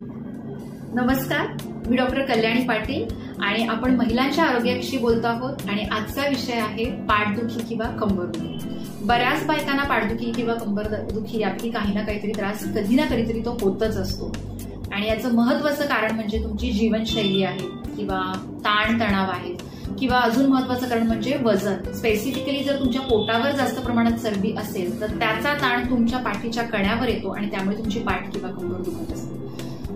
नमस्कार, मी डॉक्टर कल्याणी पाटील आणि आपण महिलांच्या आरोग्याविषयी बोलतो आहोत आणि आजचा विषय आहे पाठदुखी किंवा कंबरदुखी। बऱ्याच बायकांना पाठदुखी किंवा कंबरदुखी यापैकी काही ना काहीतरी त्रास कधी ना कधीतरी तो होतच असतो आणि याचं महत्त्वाचं कारण म्हणजे तुमची जीवनशैली आहे किंवा ताणतणाव आहे किंवा अजून महत्त्वाचं कारण म्हणजे वजन। स्पेसिफिकली जर तुमच्या पोटावर जास्त प्रमाणात चरबी असेल तर त्याचा ताण तुमच्या पाठीच्या कण्यावर येतो आणि त्यामुळे तुमची पाठ किंवा कंबर दुखत असते।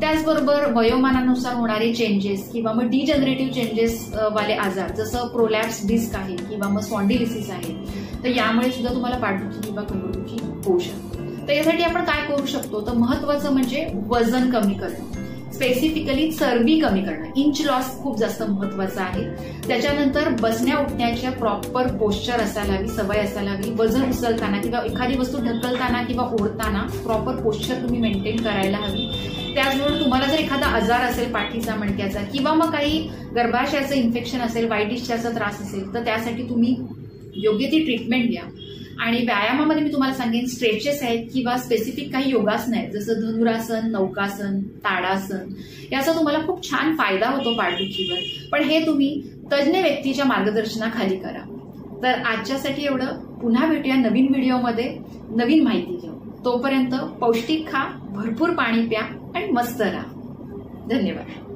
त्याचबरोबर वयोमानानुसार होणारे चेंजेस किंवा मग डिजनरेटिव्ह चेंजेस वाले आजार जसं प्रोलॅप्स डिस्क आहे किंवा मग स्पॉन्डिलिसिस आहे, तर यामुळे सुद्धा तुम्हाला पाठदुखी किंवा कंबरदुखी होऊ शकते। तर यासाठी आपण काय करू शकतो, तर महत्त्वाचं म्हणजे वजन कमी करणं, स्पेसिफिकली चरबी कमी करणं, इंच लॉस खूप जास्त महत्त्वाचं आहे। त्याच्यानंतर बसण्या उठण्याच्या प्रॉपर पोश्चर असायला हवी, सवय असायला हवी। वजन उचलताना किंवा एखादी वस्तू ढकलताना किंवा ओढताना प्रॉपर पोश्चर तुम्ही मेंटेन करायला हवी। त्याचबरोबर तुम्हाला जर एखादा आजार असेल पाठीचा, मणक्याचा किंवा मग काही गर्भाशयाचं इन्फेक्शन असेल, वाईट डिस्चार्जचा त्रास असेल, तर त्यासाठी तुम्ही योग्य ती ट्रीटमेंट घ्या। आणि व्यायामामध्ये मी तुम्हाला सांगेन स्ट्रेचेस आहेत किंवा स्पेसिफिक काही योगासन आहेत जसं धनुरासन, नौकासन, ताडासन, याचा तुम्हाला खूप छान फायदा होतो पाठदुखीवर, पण हे तुम्ही तज्ञ व्यक्तीच्या मार्गदर्शनाखाली करा। तर आजच्यासाठी एवढं, पुन्हा भेटूया नवीन व्हिडिओमध्ये नवीन माहिती घेऊ। तोपर्यंत पौष्टिक खा, भरपूर पाणी प्या आणि मस्त राहा। धन्यवाद।